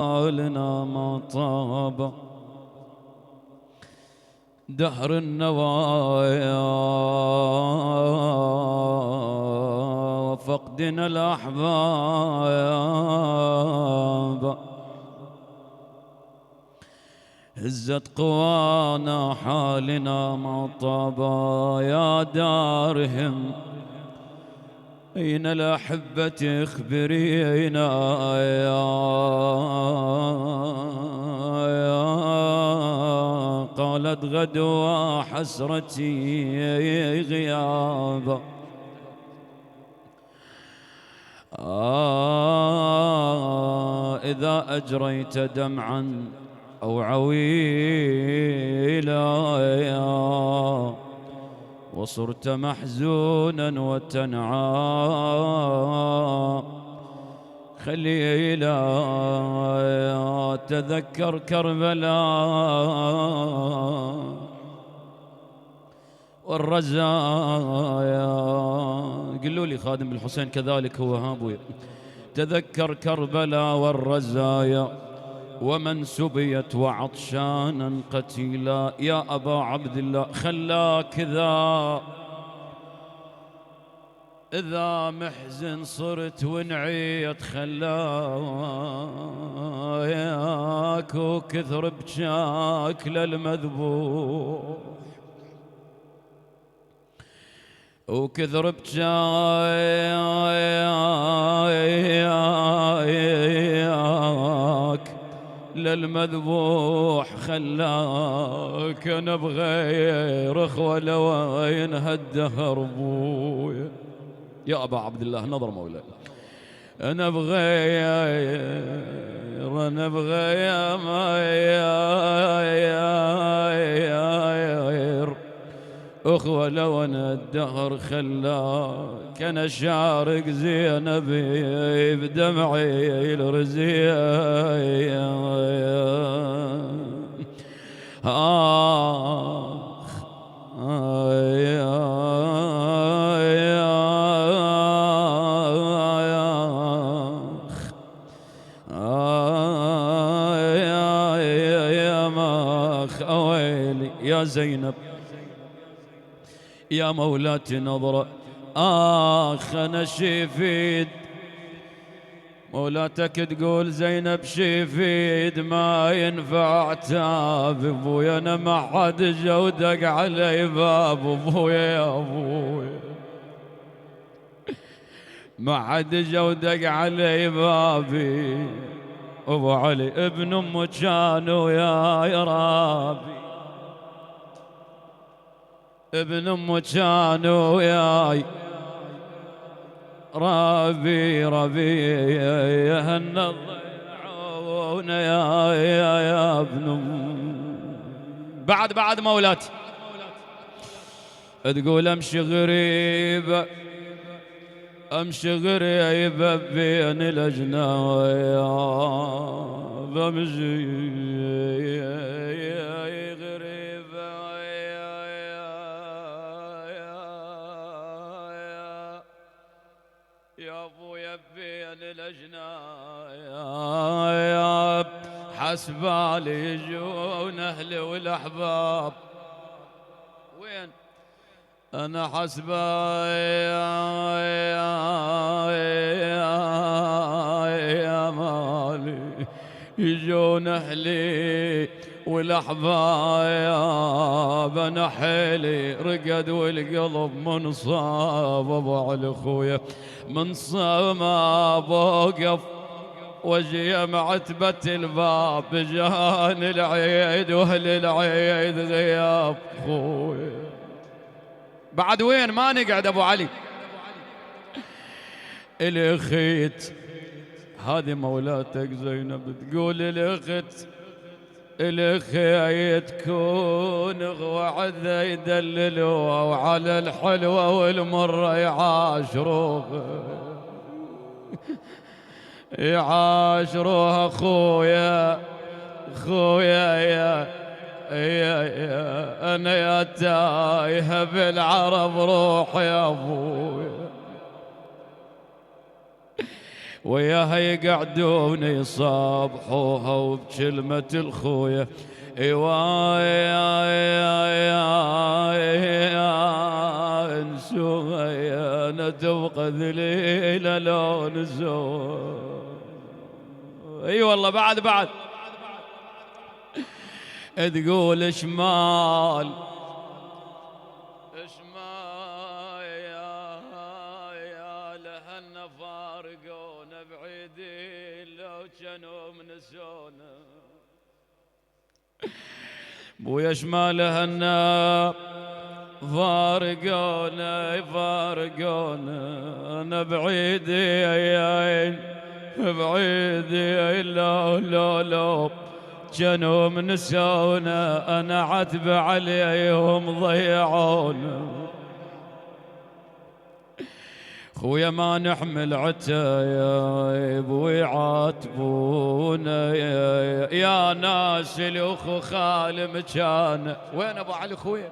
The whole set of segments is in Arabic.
لنا ما طاب دهر النوايا وفقدنا الأحباب هزت قوانا حالنا ما طابا يا دارهم أين الأحبة اخبرينا يا قالت غدوة حسرتي غيابا إذا أجريت دمعا أو عويلا وصرت محزونا وتنعى خليلا تذكر كربلاء والرزايا. قلوا لي خادم الحسين كذلك هو هابويا. تذكر كربلاء والرزايا ومن سبيت وعطشانا قتيلا يا أبا عبد الله خلاك إذا محزن صرت ونعيت خلاك وكثر بجاك للمذبوح وكثر بجاك للمذبوح خلاك أنا بغير أخوة لوين هالدهر بويا يا أبا عبد الله نظر مولاي أنا بغير أخوة لو أنا الدهر خلاك أنا شارق زينبي بدمعي الرزية يا زينب يا مولاتي نظرة أنا شفيد مولاتك تقول زينب شفيد ما ينفع عتاب ابويا انا ما حد جودك علي باب ابويا يا ابويا ما حد جودك علي بابي ابو علي ابن ام كانوا يا رابي ابن ام كانوا يا ربي يا الضيعون يا ابن بعد مولاتي تقول امشي غريب بين الاجناب امشي يا ابويا بين الاجناب حسبالي يجون اهلي والاحباب وين انا يا مالي يجون اهلي والاحباب انا حيلي رقد والقلب منصاب ابو علي اخويا منصاب ما بوقف وجي معتبة الباب جان العيد واهل العيد غياب اخويا بعد وين ما نقعد ابو علي الاخيت هذه مولاتك زينب تقول الأخي تكون غوعذة يدللوها وعلى الحلوة والمرة يعاشروها خويا يا أنا يا تايهة بالعرب روح يا أبويا وياها يقعدون يصابحوها وبكلمة الخويا يا انسوها يا ندوق ذليلة لو نسوها. اي والله بعد تقول شمال يا لهن فارقونا بعيدين لو كانوا منسونا. بويا شمال هنا فارقونا انا بعيدين لو كانوا منسونا. انا عتب عليهم ضيعونا. خويا ما نحمل عتايب ويعاتبونا يا ناس الاخو خالي مكانه. وين ابو علي خويا؟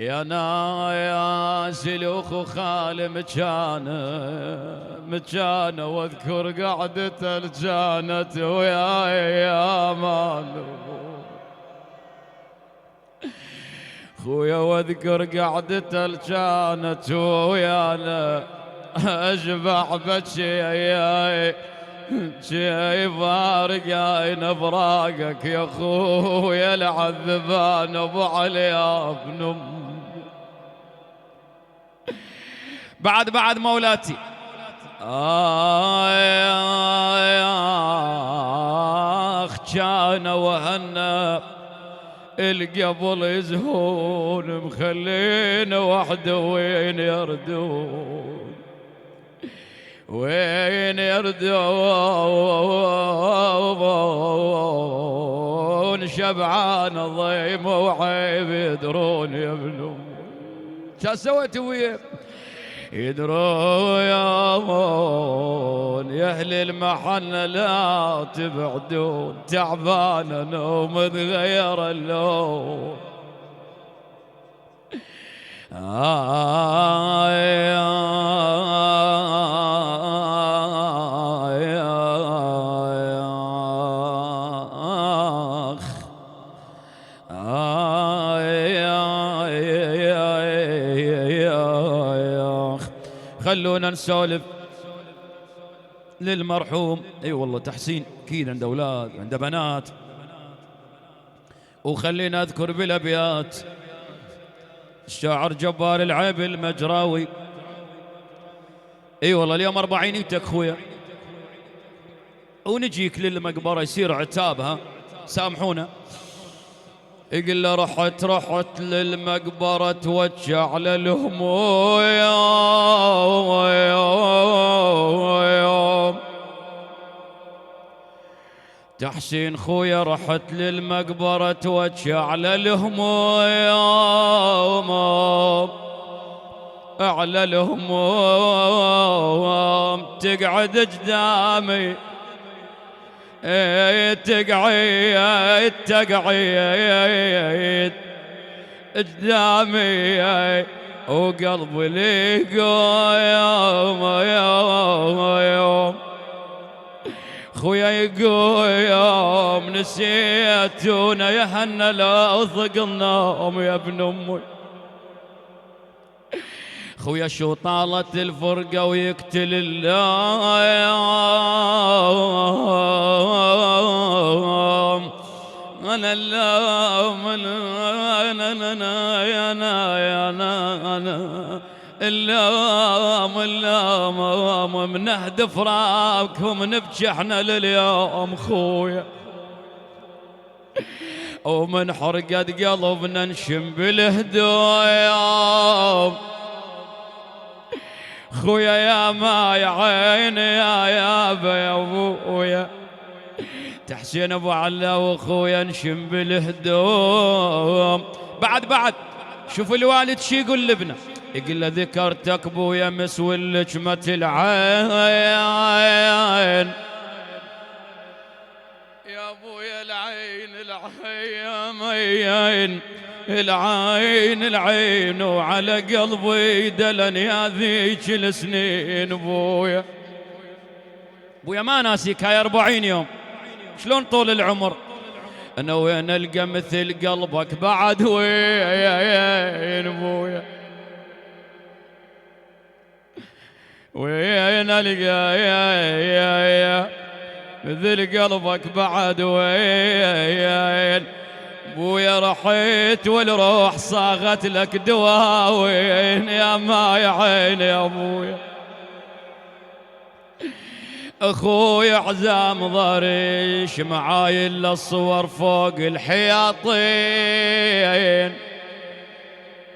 يا ناس الاخو خالي مكانه واذكر قعدته الجانت ويا مالو. خويا واذكر قعدته كانت ويانا اشبع بشي فارقين فراقك يا خويا العذبان ابو علي ابن ام. بعد مولاتي كان وهنا القبل يزهون مخلين وحده وين يردون شبعان ضيم وعيب يدرون يا ابن. شا سويت وياه؟ يدرون يا مون يا اهل المحن لا تبعدون. تعبان انا ومتغير اللون. خلونا نسولف للمرحوم. اي والله تحسين اكيد عنده اولاد عنده بنات. وخلينا اذكر بالابيات الشاعر جبار العيب المجراوي. اي والله اليوم 40 ايتك خويا ونجيك للمقبره يصير عتابها سامحونا. يقول له رحت للمقبرة توجع للهموم. تحسين خويا رحت للمقبرة توجع للهموم. على الهموم تقعد قدامي تقعد قدامي وقلبي لي يوم خويا يقوم نسيتونا يا هنا لا ضق النوم يا ابن امي. خويا شو طالت الفرقة ويقتل اللوم. أنا اللوم اللوم منهدف فراقكم نبكي احنا لليوم خويا. ومن حرقة قلبنا نشم بالهدوم خويا يا ما يا عيني يا ابا يا ابويا. تحسين ابو علا واخويا نشم بالهدوم. بعد شوف الوالد شي يقول لابنه. يقول له ذكرتك بويا مسوي لجمة العين يا ابويا العين وعلى قلبي دلن يا ذيك السنين بويا. ابويا ما ناسيك هاي 40 يوم، شلون طول العمر؟ انا وين القى مثل قلبك بعد وين ابويا، وين القى مثل قلبك بعد وين ابويا، رحيت والروح صاغت لك دواوين يا ما يا عيني يا ابويا. اخوي عزام ضريش معاي الا الصور فوق الحياطين،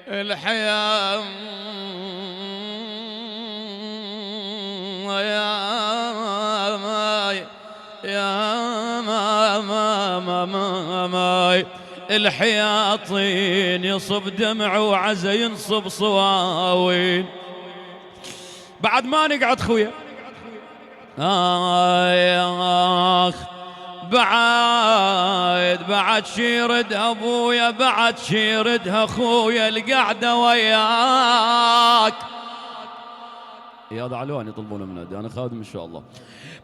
الحياة ماي الحياطين يصب دمع وعزا ينصب صواوين. بعد ما نقعد خويا آخ بعد شيردها ابويا، بعد شيردها اخويا القعده وياك. يا علوان يطلبون منادي، انا خادم ان شاء الله.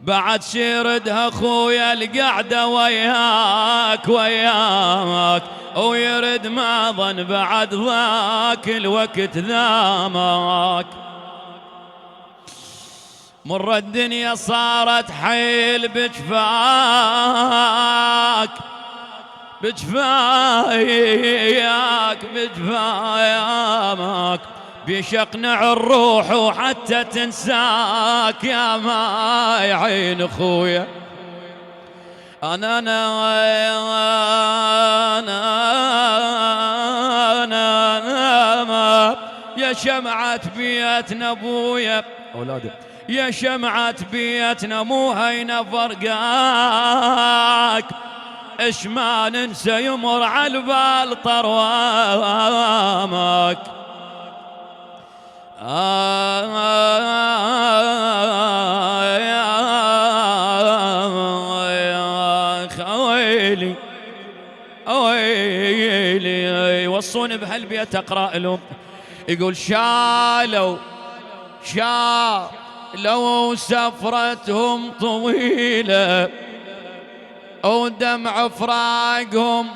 بعد شيردها اخويا القعده وياك ويرد ما ظن بعد ذاك الوقت ذامك. مر الدنيا صارت حيل بجفاك بجفاياك بيشقنع الروح وحتى تنساك يا ما يعين اخويا. أنا يا شمعة بيتنا ابويا اولادي، يا شمعة بيتنا مو هينا فرقاك، اش ما ننسى يمر عالبال طروامك. خويلي اويلي وصوني بهالبيت اقرا لهم، يقول شالوا لو سفرتهم طويلة ودمع فراقهم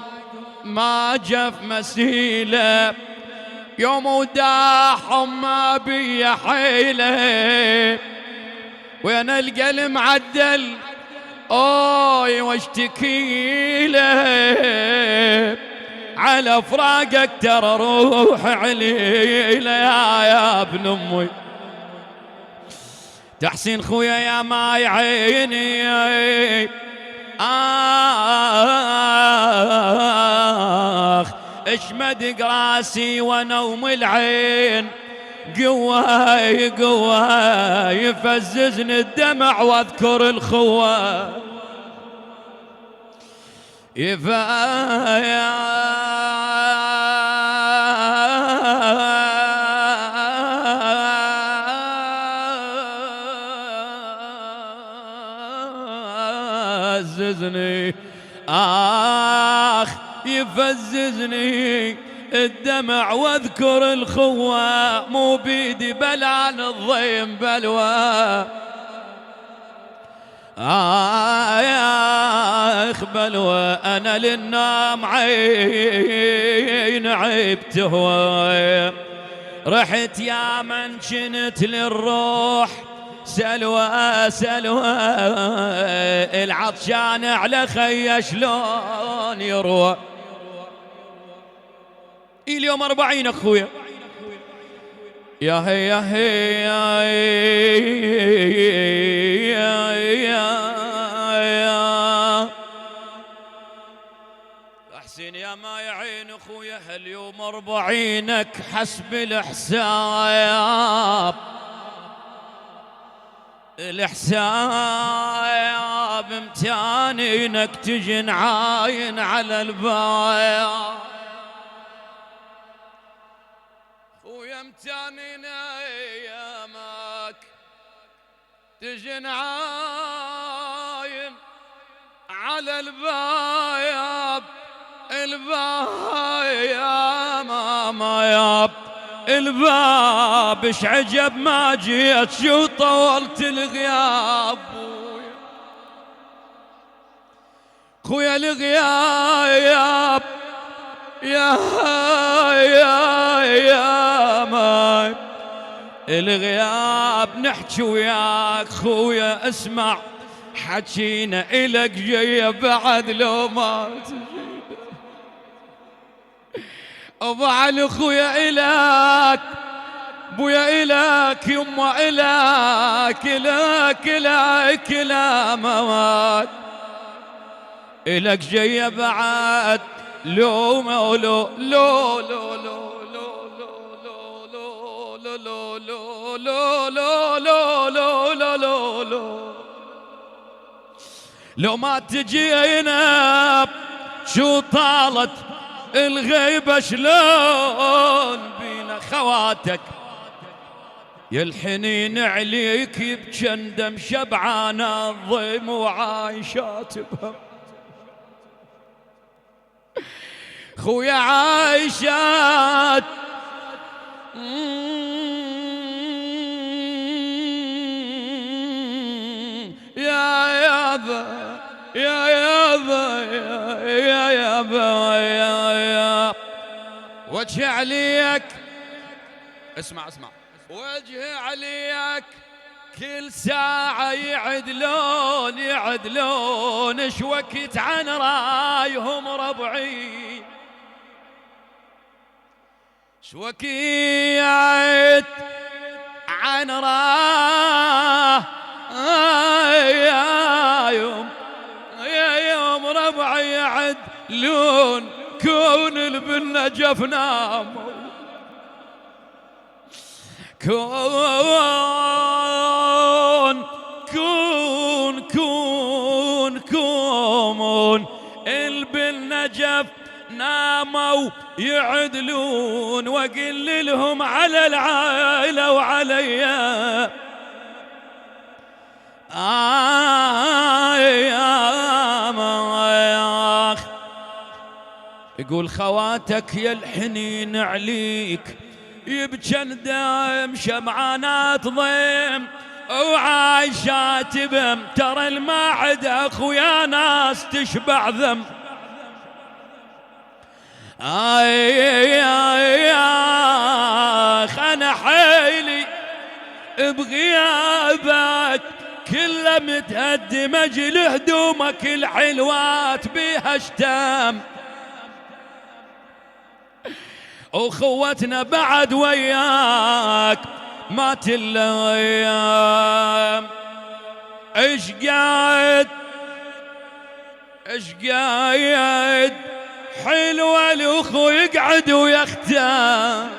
ما جف مسيلة، يوم وداحهم ما بي حيلة، وين القلب معدل اوي واشتكي له، على فراقك ترى روح عليلة يا ابن امي. تحسين خويا يا ما يعيني اشمد راسي ونوم العين، قوة يفززني الدمع واذكر الخوة يفززني يفززني الدمع واذكر الخوة، مو بيدي بل عن الضيم بلوى يا بلوى. انا للنام عين عيبت هواي، رحت يا من جنت للروح سلوى العطشان على خي شلون يروى. اليوم 40 اخويا يا هي يا هي يا حسين يا ما يعين اخويا هاليوم 40 حسب الحساب، الحساب امتانينك تجي نعاين على البايا، خويا امتانين ايامك تجي نعاين على البايا، البايا ماما ياب الباب اش عجب ما جيت شو طولت الغياب. خويا الغياب يا ما الغياب نحكي وياك خويا اسمع حكينا إلك جاي بعد لو ما أبو علي خويا إلك بويا إلك يما إلك لا مواد إلك جاي بعد لو ما لو لو لو لو لو ما تجينا شو طالت الغيبة شلون بينا خواتك يا الحنين عليك بجندم شبعانة الضيم وعايشات بهم خويا عايشات يا وجه عليك اسمع وجه عليك كل ساعة يعدلون شوكت عن رايهم ربعي شوكيت عن رايهم يا يوم ربعي يعدلون كون بالنجف ناموا كون بالنجف ناموا يعدلون وقل لهم على العائلة وعليا يقول خواتك يا الحنين عليك يبجن دايم شمعانات ضيم وعايشات بهم ترى المعدة اخويا ناس تشبع ذم انا حيلي بغيابك كله متهدم اجل هدومك الحلوات بيها اشتام وخوتنا بعد وياك مات الايام ايش قاعد حلوة الاخو يقعد ويختام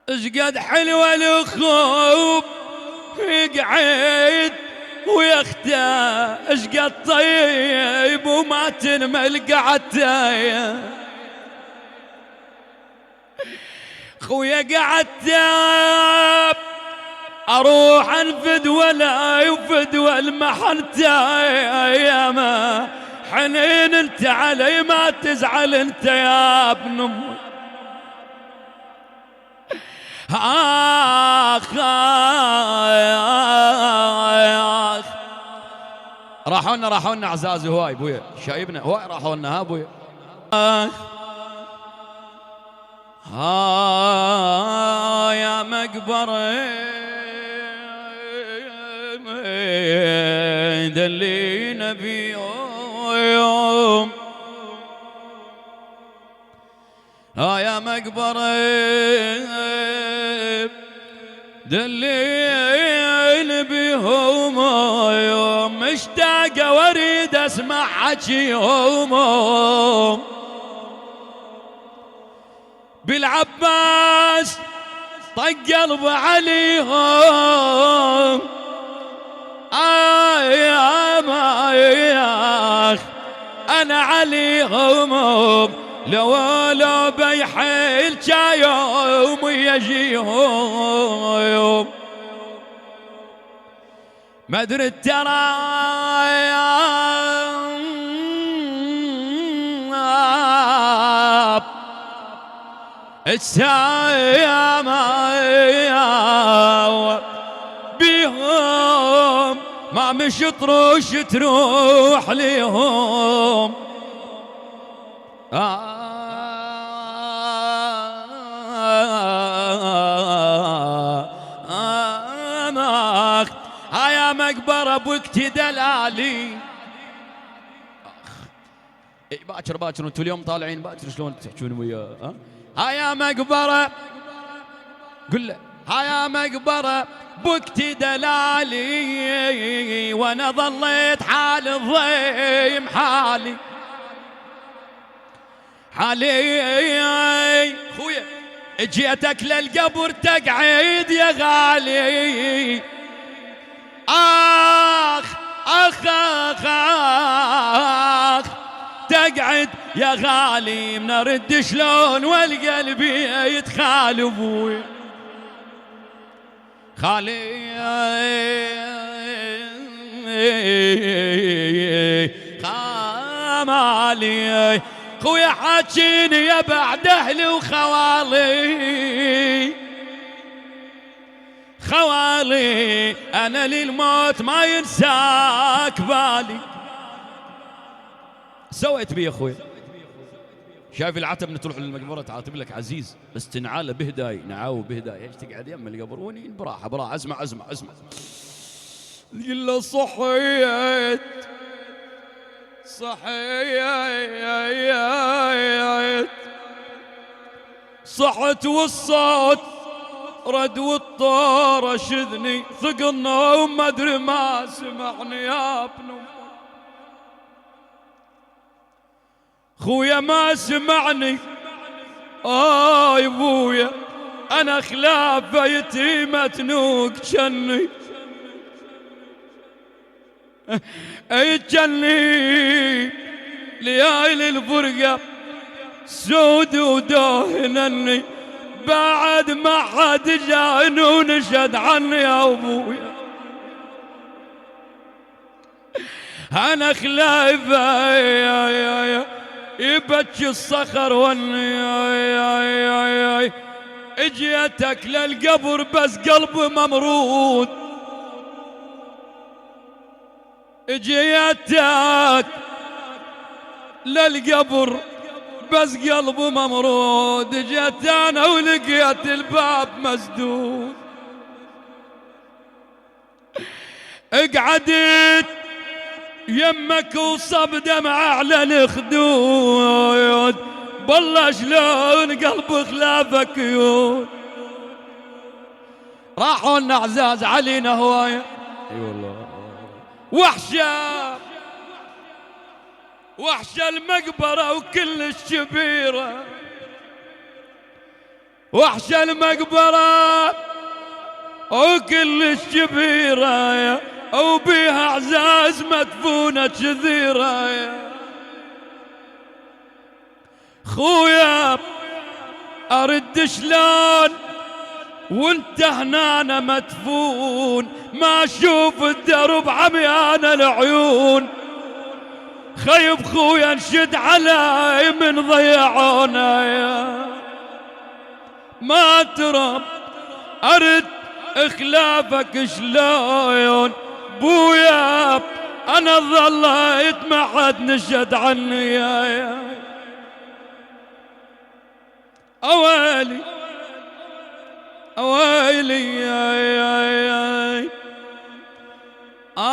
ايش قد حلوة الاخو يقعد ويختار ايش قد طيب وما تنمل قعدت خويا قعدت اروح انفد ولا يفد والمحنت يا ما حنين انت علي ما تزعل انت يا ابن امي راحوا لنا عزاز هواي بويا شايبنا هواي راحوا لنا ها بويا يا مقبرة دلينا بيوم يا مقبرة دلينا بيهم يوم مشتاق واريد اسمع حكيهم بالعباس طق قلب عليهم يا ما انا عليهم لو بيحيل يوم يجيهم ما ادري ترى السايا بيهم ما مش طروش تروح ليهم. هيا مقبرة بوقت دلالي. باكر باكر انتوا اليوم طالعين باكر شلون تحجون وياه. هيا مقبرة قل له هيا مقبرة بوقت دلالي، وانا ظليت حال الضيم حالي خويا جيتك للقبر تقعد يا غالي. آخ آخ آخ آخ تقعد يا غالي، من ارد شلون والقلب يتخال ابوي خالي خامالي. خويا حاجيني يا بعد اهلي وخوالي خوالي، انا للموت ما ينساك بالي. سويت بي يا اخوي؟ شايف العتب تروح للمقبره تعاتب لك عزيز، بس تنعاله بهداي نعاو بهداي. ايش تقعد يم القبر ونين براحه براحه. اسمع اسمع اسمع. قل له صحيت صحيت صحت والصوت رد والطور شذني، ثقلنا وما ادري ما سمعني يا ابن خويا ما سمعني. يا ابويا انا خلافه يتيمه تنوق جني جني ليالي الفرقه سود ودهنني، بعد ما حد جاني ونشد عني يا ابويا. انا خلايفه يبكي الصخر وني اجيتك للقبر بس قلبي ممرود، اجيتك للقبر بس قلبي ممرود، اجيت انا ولقيت الباب مسدود. اقعدت يمك وصب دمع على الخدود، بالله شلون قلب خلافك يون. راحوا لنا عزاز علينا هوايه اي والله. وحشه وحشه المقبره وكل الشبيره، وحشه المقبره وكل الشبيره، وبيها اعزاز مدفونه كثيره. يا خويا ارد شلون وانت هنا مدفون، ما اشوف الدرب عميان العيون، خيب خويا انشد علي من ضيعونا. يا ما ترى ارد اخلافك شلون بويا، انا ظليت ما حد نشد عني. يا اويلي اويلي يا اخ.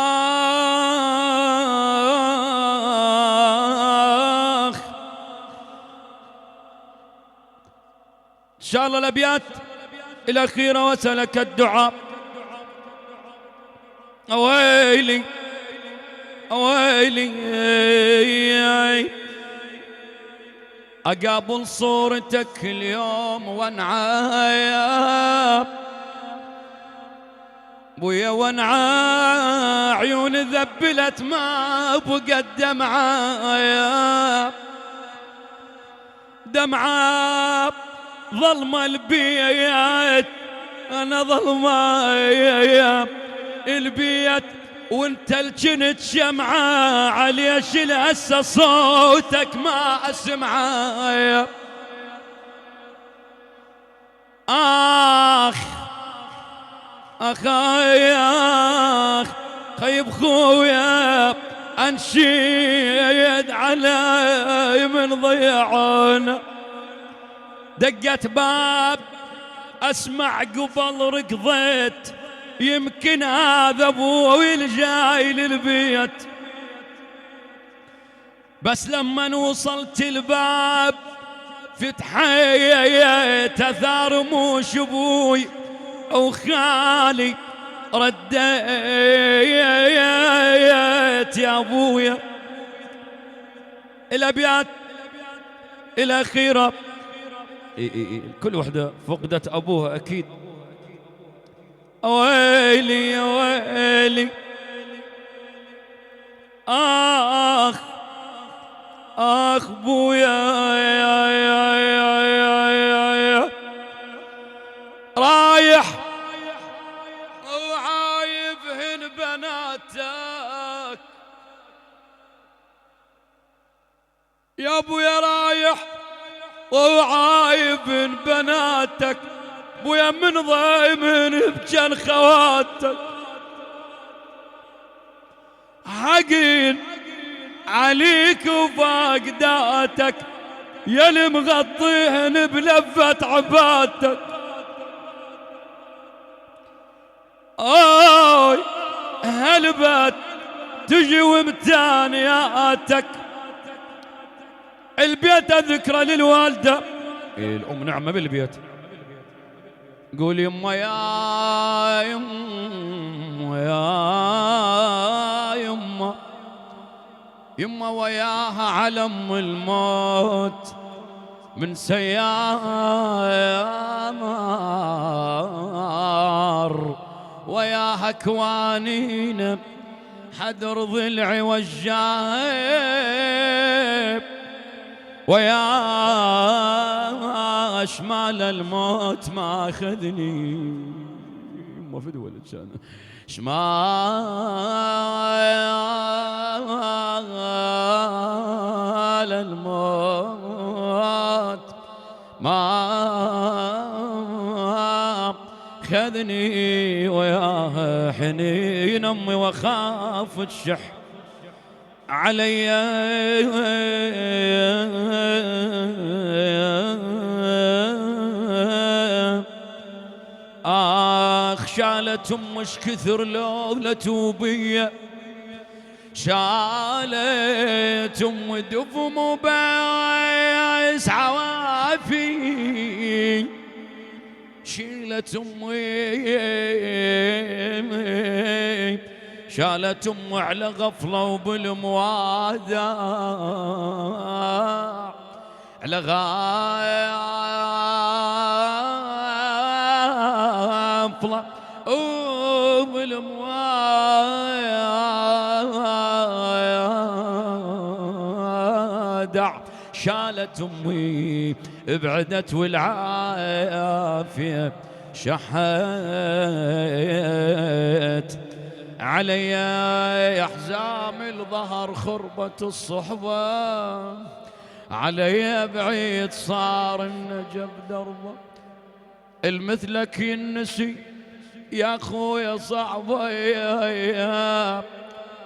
ان شاء الله الابيات الاخيره وسلك الدعاء. اويلي اويلي اقابل صورتك اليوم وانعايا بويا وانعا، عيون ذبلت ما بقت دمعايا، دمعة ظلمة البيت، انا ظلمة البيت وانت الجنت شمعة، عليش لهسه صوتك ما اسمعه. اخ اخ خيب خويا انشيد علي من ضيعنا. دقت باب اسمع قبل ركضيت، يمكن هذا ابوي الجاي للبيت. بس لما وصلت الباب فتحيت اثار موش ابوي وخالي، رديت يا ابويا الابيات الاخيره. كل وحده فقدت ابوها اكيد. ويلي يا ويلي اخ اخ بويا يا يا يا يا يا يا رايح وعايبهن بناتك يا ابويا، رايح وعايبهن بناتك بويا، من ضايمن بجن خواتك حقين عليك وفاقداتك يلي مغطيهن بلفة عبادتك. اوي هالبات تجي ومتانياتك، البيت ذكرى للوالدة الأم نعمة بالبيت. قول يما يا يما يا يما يما وياها على ام الموت من سيامار، وياها كوانين حدر ضلعي والجايب، ويا شمال الموت ما أخذني ما في دولة كان شمال الموت ما خذني، وياها حنين أمي وخاف تشح علي. آخ شالت أمش كثر لولا توبية، شالت أم دفم وبايس عوافي، شيلت أمي شالت أم على غفلة وبالموادع على غفلة وبالموادع، شالت أمي ابعدت والعافية شحت علي. يا حزام الظهر خربة الصحبة علي، بعيد صار النجف دربه، المثلك ينسي يا اخويا صعبة.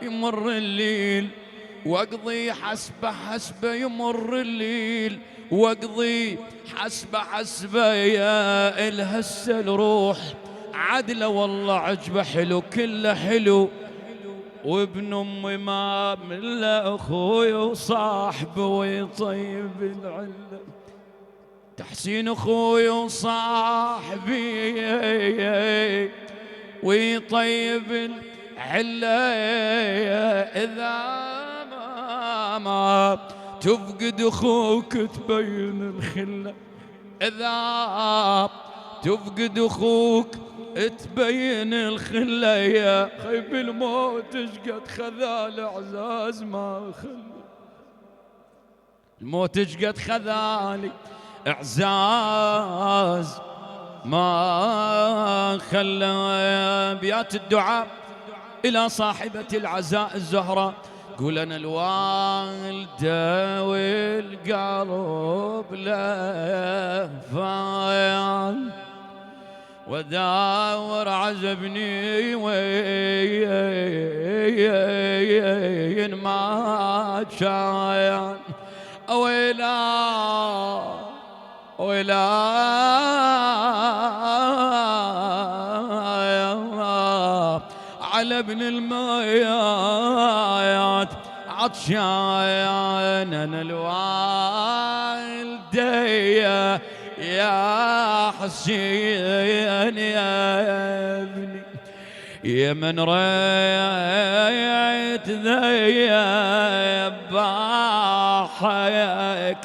يمر الليل واقضي حسبه حسبه، يمر الليل واقضي حسبه حسبه، يا الهسه الروح عدله والله عجبه حلو كله حلو، وابن امي ما من اخوي وصاحبه ويطيب العله، تحسين اخوي وصاحبي ويطيب العله، اذا ما تفقد اخوك تبين الخله، اذا تفقد اخوك تبين الخله، يا خيب الموت اشقد خذال اعزاز ما خلى، الموت اشقد خذالي اعزاز ما خلى. ابيات الدعاء الى صاحبة العزاء الزهراء، قول انا الوالده والقلب لهفان، وداور عزبني وين ما كان. ويلا ويلا على ابن المايات عطشان انا الوالدي يا حسين يا ابني، يا من ريت ذباحك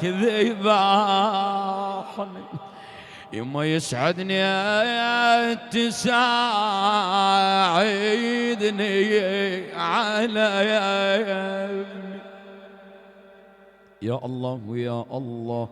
ذباحني، يما يسعدني تساعدني على يا ابني. يا الله يا الله